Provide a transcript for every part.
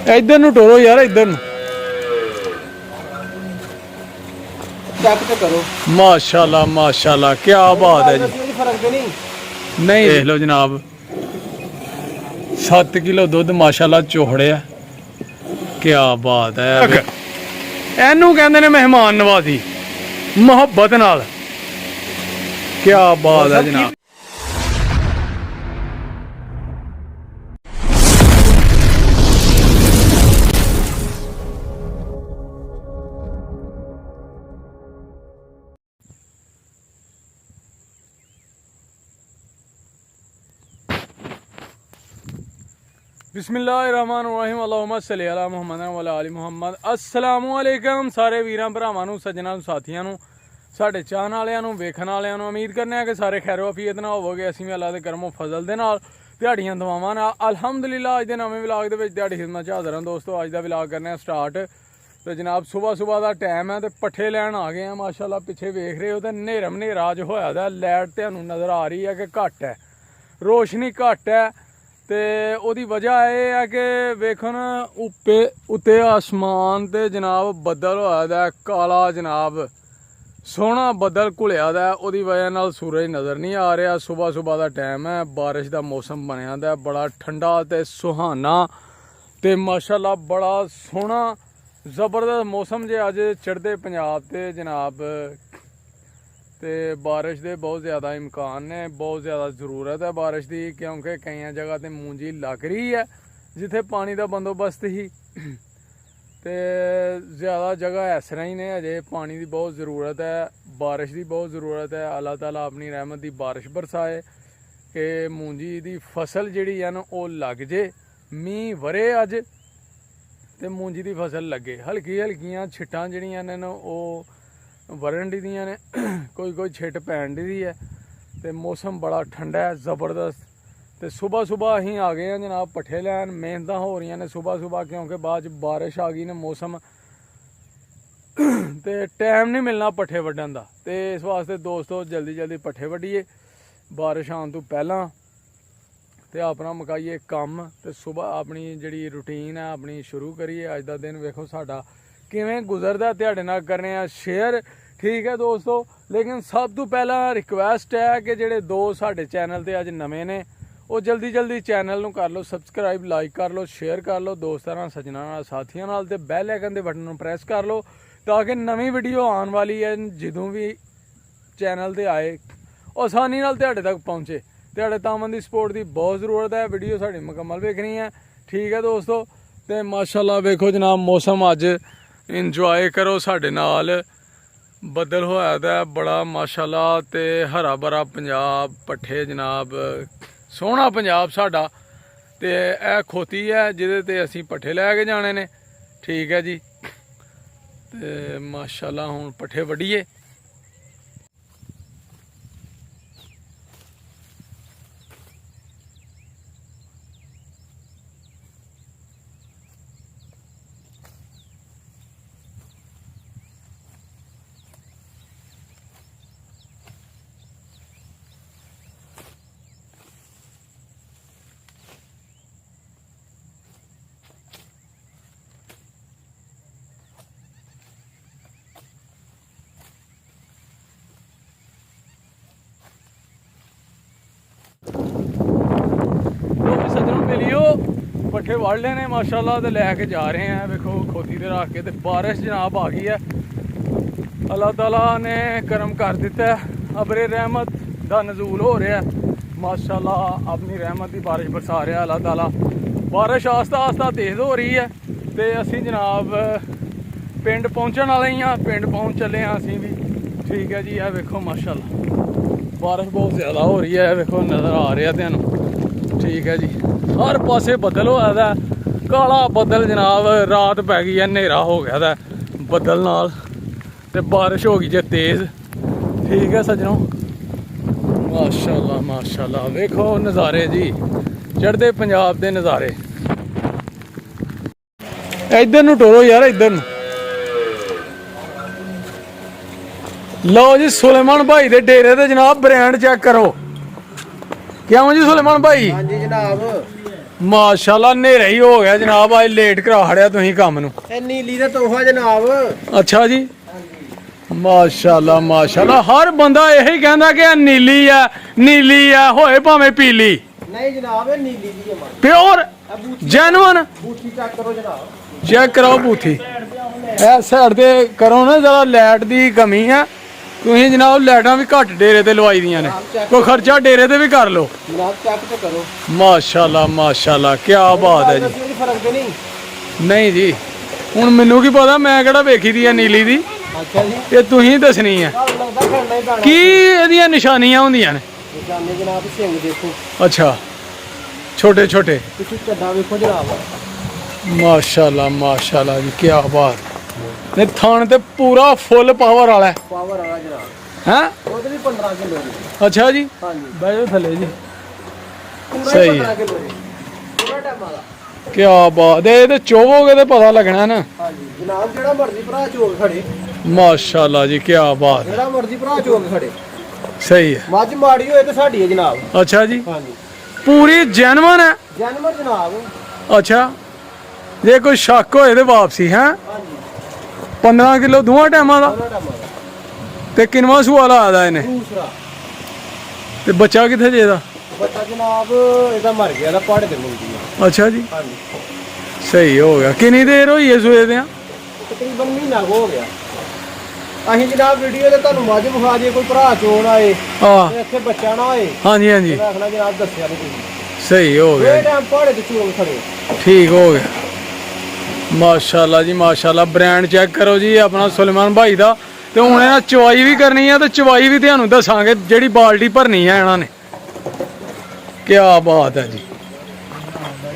इधर नूं टोरो यार, इधर नूं। चेक तो करो। माशाल्लाह माशाल्लाह, क्या बात है जी। फर्क तो नहीं नहीं देख लो जनाब, 7 किलो दुध माशाल्लाह चोहड़े है। क्या बात है। एनू कहंदे ने मेहमान नवाजी, मोहब्बत नाल। क्या बात है जनाब। बिस्मिल्लाहिर्रहमानिर्रहीम, अल्लाहुम्मा सल्ली अला मुहम्मद व अला आलि मुहम्मद। अस्सलामुअलैकुम सारे वीरां भरावां नूं, सज्जनां नूं, साथियां नूं, साडे चाहण वालियां नूं, वेखण वालियां नूं। उम्मीद करने आ कि सारे खैरो अफीयत नाल होवोगे। असीं भी अल्लाह दे करमो फजल दे नाल दिहाड़ियां दवावां नाल अल्हम्दुलिल्लाह अज दे नवें व्लॉग दे विच दिहाड़ी खिदमत च हाज़र हां दोस्तों। अज दा व्लॉग करने स्टार्ट ते जनाब सुबह सुबह दा टाइम है ते पट्ठे लैण आ गए हैं। माशाल्लाह पिछे वेख रहे हो ते नेरम नेरा अज होया दा, लाइट तुहानूं नज़र आ रही है कि घट है, रोशनी घट है। ते ओदी वजह यह है कि वेखो ना उत्ते आसमान ते जनाब बदल होया दा काला, जनाब सोहना बदल घुलिया दा, ओदी वजह नाल सूरज नज़र नहीं आ रहा। सुबह सुबह का टाइम है, बारिश का मौसम बनया दा, बड़ा ठंडा ते सुहाना ते माशाल्लाह बड़ा सोहना जबरदस्त मौसम जे अज चढ़ते पंजाब ते जनाब। तो बारिश के बहुत ज़्यादा इम्कान ने, बहुत ज़्यादा ज़रूरत है बारिश की, क्योंकि कई जगह तो मूंजी लग रही है जिथे पानी का बंदोबस्त ही। तो ज़्यादा जगह इस तरह ही ने, अजे पानी की बहुत ज़रूरत है, बारिश की बहुत ज़रूरत है। अल्लाह ताला अपनी रहमत की बारिश बरसाए कि मूंजी की फसल जिहड़ी है ना वो लग जे, मींह वरे अज तो मूंजी की फसल लगे। हल्की हल्कियां छिट्टां जिहड़ियां ने वो वरन दी ने, कोई कोई छिट पैन दी है। तो मौसम बड़ा ठंडा है, ज़बरदस्त। तो सुबह सुबह असीं आ गए हैं जनाब पट्ठे लैन। मेहनत हो रही ने सुबह सुबह, क्योंकि बाद बारिश आ गई ने मौसम तो टाइम नहीं मिलना पट्ठे वड्डन का। तो इस वास्ते दोस्तों जल्दी जल्दी पट्ठे वड्डिए बारिश आने तो पहला, तो अपना मुकाइए कम तो सुबह अपनी जी रूटीन है अपनी शुरू करिए। अज का दिन वेखो साडा किवें गुजरदा, तुहाडे नाल करने आ शेयर। ठीक है दोस्तों, लेकिन सब तो पहला रिक्वेस्ट है कि जेडे दो साडे चैनल ते अज नवे ने वो जल्दी जल्दी चैनल नूं कर लो सबसक्राइब, लाइक कर लो, शेयर कर लो दोस्तां नाल, सज्जनां नाल, साथियां नाल, ते बैल आइकन दे बटन नूं प्रेस कर लो ताकि नवीं वीडियो आने वाली है जदों भी चैनल ते आए आसानी नाल तुहाडे तक पहुँचे। तुहाडे तामन दी सपोर्ट की बहुत ज़रूरत है, वीडियो साडी मुकम्मल वेखनी है। ठीक है दोस्तों, तो माशाल्लाह वेखो जनाब मौसम अज इंजॉय करो साडे नाल। बदल होया दा बड़ा माशाल्लाह, ते हरा भरा पंजाब, पट्ठे जनाब सोहना पंजाब साडा। ते यह खोती है जिहदे ते असीं पट्ठे लैके जाने ने। ठीक है जी, ते माशाल्लाह हुण पट्ठे वड्डीए। सज्जनों मिलियो पट्ठे वड़ लेने माशाल्लाह, तो लैके जा रहे हैं वेखो खोती ते रख के। तो बारिश जनाब आ गई है, अल्लाह ताला ने करम कर दिता है, अबरे रहमत का नजूल हो रहा है माशाल्लाह। अपनी रहमत की बारिश बरसा रहा है अल्लाह ताला। बारिश आस्ता आस्ता तेज़ हो रही है। तो असीं जनाब पिंड पहुँचने वाले ही हाँ, पिंड पहुँच चले हैं असीं भी। ठीक है जी, यह वेखो माशाल्लाह बारिश बहुत ज़्यादा हो रही है, वेखो नज़र आ रहा है तुहानूं। ठीक है जी, हर पासे बदल होया दा, काला बदल जनाब, रात पै गई है, नेरा हो गया दा बदल नाल, ते बारिश हो गई जे तेज़। ठीक है सज्जनों, माशाल्लाह माशाल्लाह वेखो नज़ारे जी, चढ़ते पंजाब के नज़ारे। इधर नूं टोरो यार, इधर नूं। लो जी सुलेमान भाई दे डेरे ते जनाब ब्रांड चेक करो। क्यों जी सुलेमान भाई? हाँ जी जनाब, ਮਾਸ਼ਾਅੱਲਾ ਹਨੇਰਾ ਹੀ ਹੋ ਗਿਆ ਜਨਾਬ ਅੱਜ ਲੇਟ ਕਰਾ ਖੜਿਆ ਤੁਸੀਂ ਕੰਮ ਨੂੰ ਇਹ ਨੀਲੀ ਦਾ ਤੋਹਫਾ ਜਨਾਬ। ਅੱਛਾ ਜੀ ਮਾਸ਼ਾਅੱਲਾ ਮਾਸ਼ਾਅੱਲਾ ਹਰ ਬੰਦਾ ਇਹੀ ਕਹਿੰਦਾ ਕਿ ਇਹ ਨੀਲੀ ਆ ਹੋਏ ਭਾਵੇਂ ਪੀਲੀ ਨਹੀਂ ਜਨਾਬ ਇਹ ਨੀਲੀ ਦੀ ਹੈ ਮਾਂ। ਪਿਓਰ ਜੈਨੂਨ ਬੂਥੀ ਚੈੱਕ ਕਰੋ ਜਨਾਬ। ਚੈੱਕ ਕਰਾਓ ਬੂਥੀ ਇਹ ਸਾਈਡ ਤੇ ਕਰੋ ਨਾ ਜਰਾ ਲਾਈਟ ਦੀ ਕਮੀ ਆ ਤੁਸੀਂ ਜਨਾਬ ਲਾਈਟਾਂ ਵੀ ਘੱਟ ਡੇਰੇ ਤੇ ਲਵਾਈ ਦੀਆਂ ਨੇ ਕੋਈ ਖਰਚਾ ਡੇਰੇ ਤੇ ਵੀ ਕਰ ਲਓ ਜਨਾਬ ਚੈੱਕ ਤੇ ਕਰੋ। ਮਾਸ਼ਾਅੱਲਾ ਮਾਸ਼ਾਅੱਲਾ ਕੀ ਬਾਤ ਹੈ ਜੀ। ਕੋਈ ਫਰਕ ਤੇ ਨਹੀਂ। ਨਹੀਂ ਜੀ ਹੁਣ ਮੈਨੂੰ ਕੀ ਪਤਾ ਮੈਂ ਕਿਹੜਾ ਵੇਖੀ ਦੀ ਆ ਨੀਲੀ ਦੀ ਅੱਛਾ ਜੀ ਇਹ ਤੁਸੀਂ ਦੱਸਣੀ ਆ ਤੁਹਾਨੂੰ ਲੱਗਦਾ ਖੜਨਾ ਹੀ ਪੈਣਾ। ਕੀ ਇਹਦੀਆਂ ਨਿਸ਼ਾਨੀਆਂ ਹੁੰਦੀਆਂ ਨੇ ਨਿਸ਼ਾਨੇ ਜਨਾਬ ਸਿੰਘ ਦੇਖੋ ਅੱਛਾ ਛੋਟੇ ਛੋਟੇ ਤੁਸੀਂ ਚੱਡਾ ਵੇਖੋ ਜਨਾਬ। ਮਾਸ਼ਾਅੱਲਾ ਮਾਸ਼ਾਅੱਲਾ ਜੀ ਕੀ ਬਾਤ ਨੇ ਥਾਣ ਤੇ ਪੂਰਾ ਫੁੱਲ ਪਾਵਰ ਵਾਲਾ ਪਾਵਰ ਵਾਲਾ ਜਨਾਬ। ਹੈ ਉਹਦੇ ਵੀ 15 ਕਿਲੋ ਦੀ। ਅੱਛਾ ਜੀ ਹਾਂਜੀ ਬਹਿ ਜਾਓ ਥੱਲੇ ਜੀ ਪੂਰਾ ਸਹੀ 15 ਹੈ ਕਿਲੋ ਦੀ। ਪੂਰਾ ਟਾਈਮ ਵਾਲਾ। ਕੀ ਬਾਤ ਹੈ ਇਹ ਤੇ ਚੋਵੋਗੇ ਤੇ ਪਤਾ ਲੱਗਣਾ ਨਾ। ਹਾਂਜੀ ਜਨਾਬ ਜਿਹੜਾ ਮਰਜ਼ੀ ਭਰਾ ਚੋਕ ਖੜੇ। ਮਾਸ਼ਾਅੱਲਾ ਜੀ ਕੀ ਬਾਤ ਹੈ ਜਿਹੜਾ ਮਰਜ਼ੀ ਭਰਾ ਚੋਕ ਖੜੇ। ਸਹੀ ਹੈ ਮੱਝ ਮਾੜੀ ਹੋਏ ਤੇ ਸਾਡੀ ਹੈ ਜਨਾਬ। ਅੱਛਾ ਜੀ ਹਾਂਜੀ ਪੂਰੀ ਜੈਨੂਨ ਹੈ ਜਨਮ ਜਨਾਬ। ਅੱਛਾ ਜੇ ਕੋਈ ਸ਼ੱਕ ਹੋਏ ਤੇ ਵਾਪਸੀ ਹੈ ਹਾਂਜੀ 15 ਕਿਲੋ ਦੋਵਾਂ ਟਾਈਮਾਂ ਦਾ ਪੂਰਾ ਟਾਈਮ ਵਾਲਾ। ਤੇ ਕਿੰਨਵਾਂ ਸਵਾਲ ਆਦਾ ਇਹਨੇ ਦੂਸਰਾ ਤੇ ਬੱਚਾ ਕਿੱਥੇ ਜੇ ਇਹਦਾ ਬੱਚਾ ਜਨਾਬ ਇਹਦਾ ਮਰ ਗਿਆ ਦਾ ਪਹਾੜੇ ਤੇ ਮੁੰਡੀ ਆ। ਅੱਛਾ ਜੀ ਹਾਂਜੀ ਸਹੀ ਹੋ ਗਿਆ ਕਿੰਨੀ ਦੇਰ ਹੋਈ ਹੈ ਸੂਏ ਦੇ ਤਕਰੀਬਨ ਮਹੀਨਾ ਕੁ ਹੋ ਗਿਆ। ਅਸੀਂ ਜਨਾਬ ਵੀਡੀਓ ਤੇ ਤੁਹਾਨੂੰ ਮੱਝ ਵਿਖਾ ਦਈਏ ਕੋਈ ਭਰਾ ਚੋਣ ਆਏ ਆ ਤੇ ਇੱਥੇ ਬੱਚਾ ਨਾ ਹੋਏ ਹਾਂਜੀ ਹਾਂਜੀ ਮੈਂ ਆਖਣਾ ਜਨਾਬ ਦੱਸਿਆ ਨਹੀਂ ਤੁਸੀਂ। ਸਹੀ ਹੋ ਗਿਆ ਇਹ ਟਾਈਮ ਪਹਾੜੇ ਤੇ ਚੋਣ ਖੜੇ। ਠੀਕ ਹੋ ਗਿਆ ਮਾਸ਼ਾਅੱਲਾ ਜੀ ਮਾਸ਼ਾਅੱਲਾ ਬ੍ਰਾਂਡ ਚੈੱਕ ਕਰੋ ਜੀ ਆਪਣਾ ਸੁਲੇਮਾਨ ਭਾਈ ਦਾ ਤੇ ਹੁਣ ਇਹਨਾਂ ਚਵਾਈ ਵੀ ਕਰਨੀ ਆ ਤੇ ਚਵਾਈ ਵੀ ਤੁਹਾਨੂੰ ਦੱਸਾਂਗੇ ਜਿਹੜੀ ਬਾਲਟੀ ਭਰਨੀ ਆ ਇਹਨਾਂ ਨੇ ਕੀ ਬਾਤ ਹੈ ਜੀ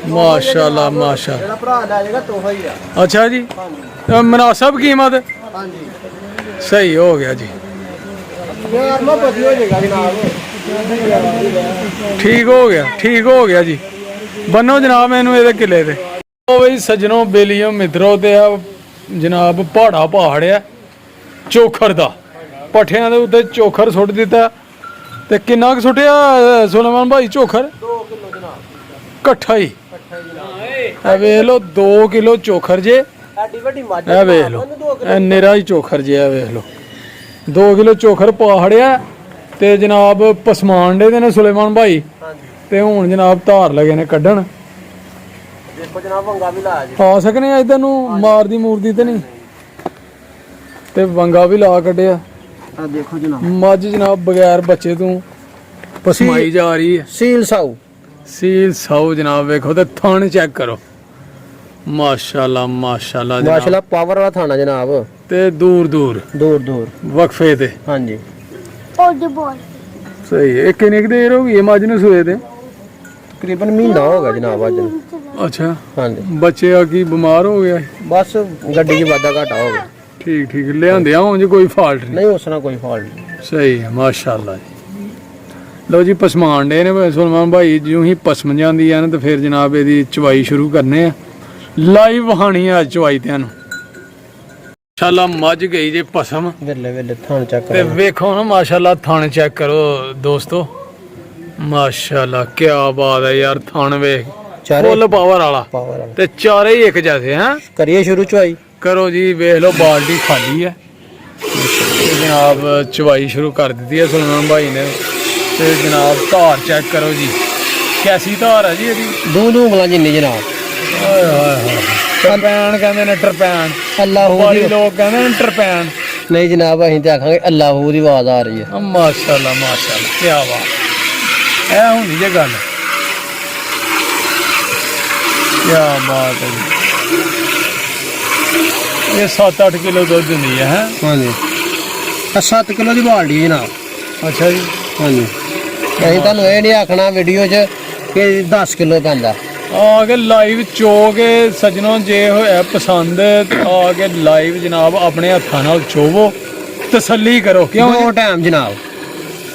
ਮਾਸ਼ਾਅੱਲਾ ਮਾਸ਼ਾਅੱਲਾ ਜਿਹੜਾ ਭਰਾ ਲੈ ਜਾਏਗਾ ਤੋਹਫਾ ਹੀ ਆ। ਅੱਛਾ ਜੀ ਹਾਂਜੀ ਮੁਨਾਸਬ ਕੀਮਤ ਹਾਂਜੀ ਸਹੀ ਹੋ ਗਿਆ ਜੀ ਯਾਰ ਮੈਂ ਵਧੀਆ ਹੋ ਜਾਏਗਾ ਜਨਾਬ। ਠੀਕ ਹੋ ਗਿਆ ਜੀ ਬੰਨੋ ਜਨਾਬ ਮੈਨੂੰ ਇਹਦੇ ਕਿਲੇ ਤੇ ਉਹ ਬਈ ਸੱਜਣੋ ਬੇਲੀਓ ਮਿੱਤਰੋ ਤੇ ਆ ਜਨਾਬ ਪਹਾੜਾ ਪਹਾੜ ਆ ਚੋਖਰ ਦਾ ਪੱਠਿਆਂ ਦੇ ਉੱਤੇ ਚੋਖਰ ਸੁੱਟ ਦਿੱਤਾ ਤੇ ਕਿੰਨਾ ਕੁ ਸੁੱਟਿਆ ਸੁਲੇਮਾਨ ਭਾਈ ਚੋਖਰ 2 ਕਿਲੋ ਜਨਾਬ ਇਕੱਠਾ ਹੀ ਇਕੱਠਾ ਹੀ ਜਨਾਬ। ਇਹ ਵੇਖ ਲਓ 2 ਕਿਲੋ ਚੋਖਰ ਜੇ ਐਡੀ ਵੱਡੀ ਮੱਝ ਇਹ ਵੇਖ ਲਓ ਇਹ ਨਿਰਾ ਹੀ ਚੋਖਰ ਜੇ ਇਹ ਵੇਖ ਲਓ 2 ਕਿਲੋ ਚੋਖਰ ਪਹਾੜਿਆ ਤੇ ਜਨਾਬ ਪਸਮਾਨ ਦੇ ਨੇ ਸੁਲੇਮਾਨ ਭਾਈ ਹਾਂਜੀ ਤੇ ਹੁਣ ਜਨਾਬ ਧਾਰ ਲਗੇ ਨੇ ਕੱਢਣ ਦੇਖੋ ਜਨਾਬ ਵੰਗਾ ਵੀ ਲਾ ਜੀ। ਆ ਸਕਨੇ ਆ ਇਧਰ ਨੂੰ ਮਾਰਦੀ ਮੂਰਦੀ ਤੇ ਨਹੀਂ ਤੇ ਵੰਗਾ ਵੀ ਲਾ ਕੱਢਿਆ ਆ ਦੇਖੋ ਜਨਾਬ ਮੱਝ ਜਨਾਬ ਬਗੈਰ ਬੱਚੇ ਤੋਂ ਪਸਮਾਈ ਜਾ ਰਹੀ ਹੈ ਸੀਲ ਸਾਊ। ਸੀਲ ਸਾਊ ਜਨਾਬ ਵੇਖੋ ਤੇ ਥਣ ਚੈੱਕ ਕਰੋ ਮਾਸ਼ਾਅੱਲਾ ਮਾਸ਼ਾਅੱਲਾ ਜਨਾਬ ਮਾਸ਼ਾਅੱਲਾ ਪਾਵਰ ਵਾਲਾ ਥਾਣਾ ਜਨਾਬ। ਤੇ ਦੂਰ ਦੂਰ ਦੂਰ ਵਕਫੇ ਤੇ ਹਾਂਜੀ ਸਹੀ ਹੈ। ਇਹ ਕਿੰਨੀ ਕੁ ਦੇਰ ਹੋ ਗਈ ਹੈ ਮੱਝ ਨੂੰ ਸੂਏ ਤੇ ਤਕਰੀਬਨ ਮਹੀਨਾ ਹੋ ਗਿਆ ਜਨਾਬ ਅੱਜ ਨੂੰ। ਅੱਛਾ ਹਾਂਜੀ ਬੱਚੇ ਆ ਕੀ ਬਿਮਾਰ ਹੋ ਗਿਆ ਬਸ ਗੱਡੀ 'ਚ ਵਾਧਾ ਘਾਟਾ ਹੋ ਗਿਆ। ਠੀਕ ਲਿਆਂਦੇ ਆ ਉਂਝ ਕੋਈ ਫਾਲਟ ਨਹੀਂ ਨਹੀਂ ਉਸ ਨਾਲ ਕੋਈ ਫਾਲਟ ਨਹੀਂ। ਸਹੀ ਹੈ ਮਾਸ਼ਾਅੱਲਾ ਜੀ ਲਓ ਜੀ ਪਸਮਾਨ ਡੇ ਨੇ ਸੁਲੇਮਾਨ ਭਾਈ ਜਿਉਂ ਹੀ ਪਸਮ ਜਾਂਦੀ ਆ ਨਾ ਤੇ ਫਿਰ ਜਨਾਬ ਇਹਦੀ ਚਵਾਈ ਸ਼ੁਰੂ ਕਰਨੇ ਆ ਲਾਈਵ ਵਹਾਣੀ ਆ ਚਵਾਈ ਤੇ ਨੂੰ ਮਾਸ਼ਾਅੱਲਾ ਮੱਝ ਗਈ ਜੇ ਪਸਮ ਵੇਲੇ ਥਾਣ ਚੱਕ ਤੇ ਵੇਖੋ ਨਾ ਮਾਸ਼ਾਅੱਲਾ ਥਣ ਚੈੱਕ ਕਰੋ ਦੋਸਤੋ ਮਾਸ਼ਾਅੱਲਾ ਕੀ ਬਾਤ ਹੈ ਯਾਰ ਥਣ ਵੇਖ ਫੁੱਲ ਪਾਵਰ ਵਾਲਾ ਪਾਵਰ ਵਾਲਾ। ਤੇ ਚਾਰੇ ਹੀ ਇੱਕ ਜੈਸੇ ਹੈ ਕਰੀਏ ਸ਼ੁਰੂ ਚੁਆਈ। ਕਰੋ ਜੀ ਵੇਖ ਲਓ ਬਾਲਟੀ ਖਾਲੀ ਹੈ ਤੇ ਜਨਾਬ ਚਵਾਈ ਸ਼ੁਰੂ ਕਰ ਦਿੱਤੀ ਹੈ ਸੁਲੇਮਾਨ ਭਾਈ ਨੇ ਤੇ ਜਨਾਬ ਧਾਰ ਚੈੱਕ ਕਰੋ ਜੀ ਕੈਸੀ ਧਾਰ ਹੈ ਜੀ ਇਹਦੀ ਦੋ ਉਂਗਲਾਂ ਜਿੰਨੀ ਜਨਾਬ। ਓਏ ਹੋਏ ਹੋਏ ਟਰਪੈਨ ਕਹਿੰਦੇ ਨੇ ਟਰਪੈਨ ਅੱਲਾਹੂ ਬਾਲੀ ਦੀ ਲੋਕ ਕਹਿੰਦੇ ਨੇ ਟਰਪੈਨ ਨਹੀਂ ਜਨਾਬ ਅਸੀਂ ਤੇ ਆਖਾਂਗੇ ਅੱਲਾਹੂ ਦੀ ਆਵਾਜ਼ ਆ ਰਹੀ ਹੈ। ਮਾਸ਼ਾਅੱਲਾ ਮਾਸ਼ਾਅੱਲਾ ਕੀ ਬਾਤ ਇਹ ਹੁੰਦੀ ਜੇ ਗੱਲ ਕੀ ਬਾਤ ਹੈ ਜੀ ਇਹ 7-8 ਕਿਲੋ ਦੁੱਧ ਦਿੰਦੀ ਹੈ ਹੈਂ? ਹਾਂਜੀ 7 ਕਿਲੋ ਦੀ ਬਾਲਟੀ ਹੈ ਜਨਾਬ। ਅੱਛਾ ਜੀ ਹਾਂਜੀ ਅਸੀਂ ਤੁਹਾਨੂੰ ਇਹ ਨਹੀਂ ਆਖਣਾ ਵੀਡੀਓ 'ਚ ਕਿ 10 ਕਿਲੋ ਪੈਂਦਾ। ਆ ਕੇ ਲਾਈਵ ਚੋ ਕੇ ਸੱਜਣੋ ਜੇ ਹੋਇਆ ਪਸੰਦ ਆ ਕੇ ਲਾਈਵ ਜਨਾਬ ਆਪਣੇ ਹੱਥਾਂ ਨਾਲ ਚੋਵੋ ਤਸੱਲੀ ਕਰੋ ਕਿਉਂ ਦੋ ਟਾਈਮ ਜਨਾਬ।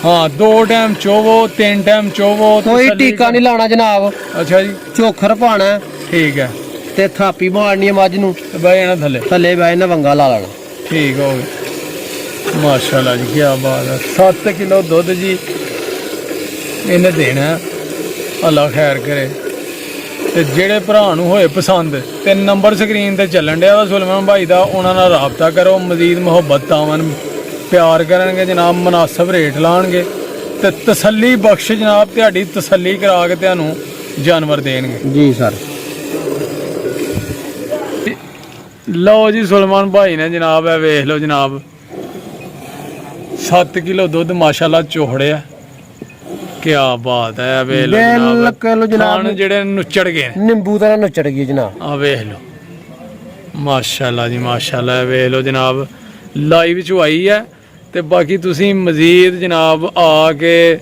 ਹਾਂ 2 ਟਾਈਮ ਚੋਵੋ 3 ਟਾਈਮ ਚੋਵੋ ਕੋਈ ਤਸੱਲੀ ਟੀਕਾ ਨਹੀਂ ਲਾਉਣਾ ਜਨਾਬ। ਅੱਛਾ ਜੀ ਚੋਖਰ ਪਾਣਾ ਠੀਕ ਹੈ ਤੇ ਥਾਪੀ ਮਾਰਨੀ ਹੈ ਮੱਝ ਨੂੰ ਤੇ ਬਈ ਇਹਨਾਂ ਥੱਲੇ ਬਹਿ ਨਾ ਵੰਗਾ ਲਾ ਲੈਣਾ। ਠੀਕ ਹੋ ਗਿਆ ਮਾਸ਼ਾਅੱਲਾ ਜੀ ਕੀ ਬਾਤ ਹੈ 7 ਕਿਲੋ ਦੁੱਧ ਜੀ ਇਹਨੇ ਦੇਣਾ ਅੱਲਾ ਖੈਰ ਕਰੇ ਤੇ ਜਿਹੜੇ ਭਰਾ ਨੂੰ ਹੋਏ ਪਸੰਦ ਤੇ ਨੰਬਰ ਸਕਰੀਨ ਤੇ ਚੱਲਣ ਡਿਆ ਵਾ ਸੁਲੇਮਾਨ ਭਾਈ ਦਾ, ਉਹਨਾਂ ਨਾਲ ਰਾਬਤਾ ਕਰੋ। ਮਜ਼ੀਦ ਮੁਹੱਬਤ ਤਾਵਨ ਪਿਆਰ ਕਰਨਗੇ ਜਨਾਬ, ਮੁਨਾਸਬ ਰੇਟ ਲਾਣਗੇ ਤੇ ਤਸੱਲੀ ਬਖਸ਼ ਜਨਾਬ, ਤੁਹਾਡੀ ਤਸੱਲੀ ਕਰਾ ਕੇ ਤੁਹਾਨੂੰ ਜਾਨਵਰ ਦੇਣਗੇ ਜੀ ਸਰ। ਲਓ ਜੀ ਸੁਲੇਮਾਨ ਭਾਈ ਨੇ ਜਨਾਬ ਇਹ ਵੇਖ ਲਓ ਜਨਾਬ, 7 ਕਿਲੋ ਦੁੱਧ ਮਾਸ਼ਾਅੱਲਾ ਚੋਹੜਿਆ। ਕਿਆ ਬਾਤ ਹੈ, ਵੇਖ ਲਓ ਬਿਲਕੁਲ ਜਨਾਬ, ਖਾਣ ਜਿਹੜੇ ਨੁੱਚੜ ਗਏ ਨਿੰਬੂ ਤਰ੍ਹਾਂ ਨੁੱਚੜ ਗਈ ਜਨਾਬ। ਆ ਵੇਖ ਲਓ ਮਾਸ਼ਾਅੱਲਾ ਜੀ ਮਾਸ਼ਾਅੱਲਾ, ਵੇਖ ਲਓ ਜਨਾਬ ਲਾਈਵ ਚ ਆਈ ਹੈ। ਤੇ ਬਾਕੀ ਤੁਸੀਂ ਮਜ਼ੀਦ ਜਨਾਬ ਆ ਕੇ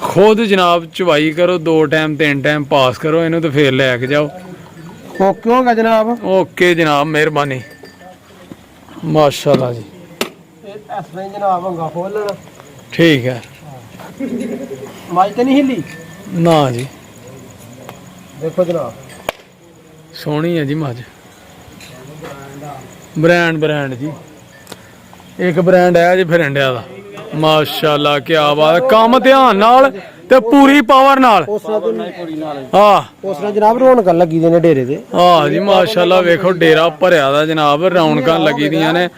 ਖੁਦ ਜਨਾਬ ਚਵਾਈ ਕਰੋ, 2 ਟਾਈਮ 3 ਟਾਈਮ ਪਾਸ ਕਰੋ ਇਹਨੂੰ ਤੇ ਫੇਰ ਲੈ ਕੇ ਜਾਓ। ਓਕੇ ਹੋਗਾ ਜਨਾਬ। ਓਕੇ ਜਨਾਬ, ਮਿਹਰਬਾਨੀ ਮਾਸ਼ਾਅੱਲਾ ਜੀ। ਇਸ ਤਰ੍ਹਾਂ ਹੀ ਜਨਾਬ ਹੰਗਾ ਖੋਲ ਲੈਣਾ। ਠੀਕ ਹੈ, ਮਾਈ ਤੇ ਨਹੀਂ ਹਿੱਲੀ ਨਾ ਜੀ, ਦੇਖੋ ਜਨਾਬ, ਸੋਹਣੀ ਹੈ ਜੀ ਮੱਝ। ਬ੍ਰਾਂਡ ਜੀ, ਇੱਕ ਬ੍ਰਾਂਡ ਹੈ ਜੀ ਫਿਰੰਡਿਆ ਦਾ। ਮਾਸ਼ਾਅੱਲਾ ਕਿਆ ਬਾਤ ਹੈ, ਕੰਮ ਧਿਆਨ ਨਾਲ ਤੇ ਪੂਰੀ ਪਾਵਰ ਨਾਲ। ਉਸ ਤਰ੍ਹਾਂ ਹਾਂ ਉਸ ਤਰ੍ਹਾਂ ਜਨਾਬ ਰੌਣਕਾਂ ਲੱਗੀ ਦੇ ਨੇ ਡੇਰੇ ਤੇ। ਹਾਂ ਜੀ ਮਾਸ਼ਾਅੱਲਾ, ਵੇਖੋ ਡੇਰਾ ਭਰਿਆ ਦਾ ਜਨਾਬ, ਰੌਣਕਾਂ ਲੱਗੀ ਦੀਆਂ ਨੇ।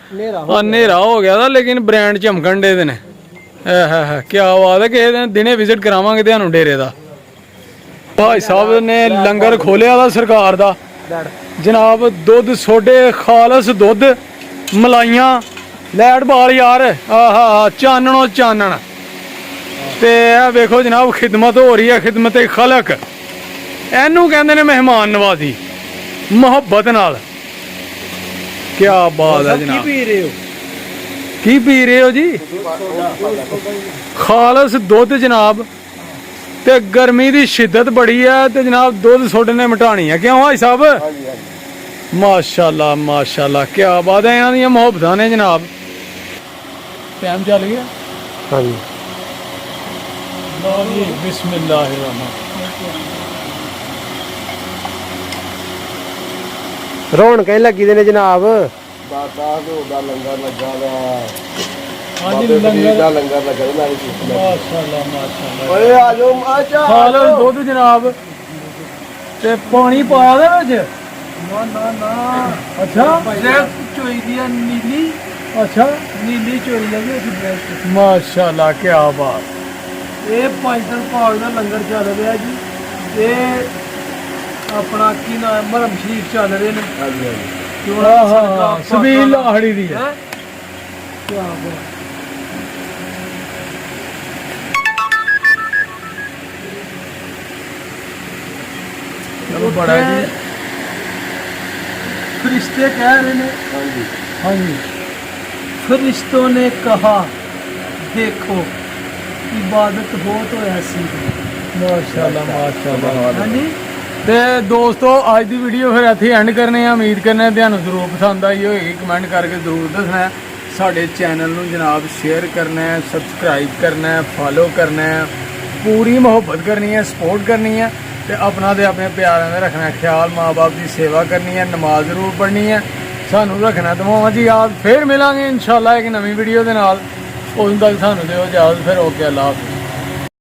ਹਨੇਰਾ ਹੋ ਗਿਆ ਦਾ ਲੇਕਿਨ ਬ੍ਰਾਂਡ ਚਮਕਣ ਦੇ ਨੇ। ਕਿਆ ਬਾਤ ਹੈ, ਕਿਸੇ ਦਿਨੇ ਵਿਜ਼ਿਟ ਕਰਾਵਾਂਗੇ ਤੁਹਾਨੂੰ ਡੇਰੇ ਦਾ। ਭਾਈ ਸਾਹਿਬ ਨੇ ਲੰਗਰ ਖੋਲਿਆ ਦਾ ਸਰਕਾਰ ਦਾ ਜਨਾਬ, ਦੁੱਧ ਸੋਡੇ ਖਾਲਸ ਦੁੱਧ, ਮਲਾਈਆਂ, ਲੈਟ ਬਾਲ ਯਾਰ, ਆਹਾ ਚਾਨਣੋ ਚਾਨਣ। ਤੇ ਇਹ ਵੇਖੋ ਜਨਾਬ ਖਿਦਮਤ ਹੋ ਰਹੀ ਹੈ, ਖਿਦਮਤ ਖਲਕ, ਇਹਨੂੰ ਕਹਿੰਦੇ ਨੇ ਮਹਿਮਾਨ ਨਵਾਜ਼ੀ, ਮੁਹੱਬਤ ਨਾਲ। ਕਿਆ ਬਾਤ ਹੈ ਜਨਾਬ। ਪੀ ਰਹੇ ਹੋ? ਕੀ ਪੀ ਰਹੇ ਹੋ ਜੀ? ਖਾਲਸ ਦੁੱਧ ਜਨਾਬ। ਤੇ ਗਰਮੀ ਦੀ ਸ਼ਿੱਦਤ ਬੜੀ ਹੈ ਤੇ ਜਨਾਬ ਦੁੱਧ ਸੋਡੇ ਨੇ ਮਟਾਣੀ ਹੈ, ਕਿਉਂ ਭਾਈ ਸਾਹਿਬ? ਮਾਸ਼ਾਅੱਲਾ ਮਾਸ਼ਾਅੱਲਾ, ਕਿਆ ਬਾਤ ਹੈ, ਇਹਨਾਂ ਦੀਆਂ ਮੁਹੱਬਤਾਂ ਨੇ ਜਨਾਬ। ਟਾਈਮ ਚੱਲ ਗਿਆ। ਹਾਂਜੀ ਲਓ ਜੀ, ਬਿਸਮਿਲ੍ਲਾਹਿਰਰਹਿਮਾਨ। ਰੌਣਕਾਂ ਲੱਗੀ ਦੇ ਨੇ ਜਨਾਬ। ਦਾਦਾ ਦਾ ਲੰਗਰ ਲੱਗਾ ਵਾ। ਹਾਂਜੀ ਲੰਗਰ ਦਾ ਲੰਗਰ ਲੱਗਾ ਵਾ। ਮਾਸ਼ਾਅੱਲਾ ਮਾਸ਼ਾਅੱਲਾ। ਓਏ ਆ ਜਾਓ ਆਜਾ। ਖਾਲਸ ਦੁੱਧ ਜਨਾਬ ਤੇ ਪਾਣੀ ਪਾਇਆ ਦੇ ਵਿੱਚ। ਨਾ ਅੱਛਾ ਚੋਈ ਦੀ ਆ ਨੀਲੀ। ਅੱਛਾ ਨੀਲੀ ਚੋਈ ਲੱਗੀ ਉਸ ਮਾਸ਼ਾਅੱਲਾ ਕਿਆ ਬਾਤ। ਇਹ ਪੰਜਤਨ ਭਾਗ ਦਾ ਲੰਗਰ ਚੱਲ ਰਿਹਾ ਜੀ। ਇਹ ਆਪਣਾ ਕੀ ਨਾਮ ਮਰਮ ਸ਼ਰੀਫ ਚੱਲ ਰਹੇ ਨੇ। ਹਾਂਜੀ ਹਾਂਜੀ। ਸਬੀਲ ਲਾਹੜੀ ਦੀ ਹੈ। ਕੀ ਬਾਤ। ਚਲੋ ਬੜਾ ਜੀ। फरिश्ते कह रहे हैं। हाँ जी हाँ जी। फरिश्तों ने कहा देखो इबादत हो तो ऐसी। माशाअल्लाह माशाअल्लाह। हाँ जी। ਤੇ ਦੋਸਤੋ ਅੱਜ ਦੀ ਵੀਡੀਓ ਫਿਰ ਇੱਥੇ ਐਂਡ ਕਰਨੇ ਆ। ਉਮੀਦ ਕਰਨੇ ਤੁਹਾਨੂੰ ਜ਼ਰੂਰ ਪਸੰਦ ਆਈ ਹੋਏਗੀ, ਕਮੈਂਟ ਕਰਕੇ ਜ਼ਰੂਰ ਦੱਸਣਾ ਹੈ। ਸਾਡੇ ਚੈਨਲ ਨੂੰ ਜਨਾਬ ਸ਼ੇਅਰ ਕਰਨਾ ਹੈ, ਸਬਸਕ੍ਰਾਈਬ ਕਰਨਾ ਹੈ, ਫੋਲੋ ਕਰਨਾ ਹੈ, ਪੂਰੀ ਮੁਹੱਬਤ ਕਰਨੀ ਹੈ, ਸਪੋਰਟ ਕਰਨੀ ਹੈ ਤੇ ਆਪਣਾ ਤੇ ਆਪਣੇ ਪਿਆਰਿਆਂ ਦਾ ਰੱਖਣਾ ਖਿਆਲ। ਮਾਂ-ਬਾਪ ਦੀ ਸੇਵਾ ਕਰਨੀ ਹੈ, ਨਮਾਜ਼ ਜ਼ਰੂਰ ਪੜ੍ਹਨੀ ਹੈ, ਸਾਨੂੰ ਰੱਖਣਾ ਦਵਾਵਾਂ ਜੀ ਯਾਦ। ਫਿਰ ਮਿਲਾਂਗੇ ਇਨਸ਼ਾਅੱਲਾ ਇੱਕ ਨਵੀਂ ਵੀਡੀਓ ਦੇ ਨਾਲ। ਉਦੋਂ ਤੱਕ ਸਾਨੂੰ ਦਿਓ ਇਜਾਜ਼ਤ। ਫਿਰ ਓਕੇ, ਅੱਲਾਹ ਹਾਫਿਜ਼।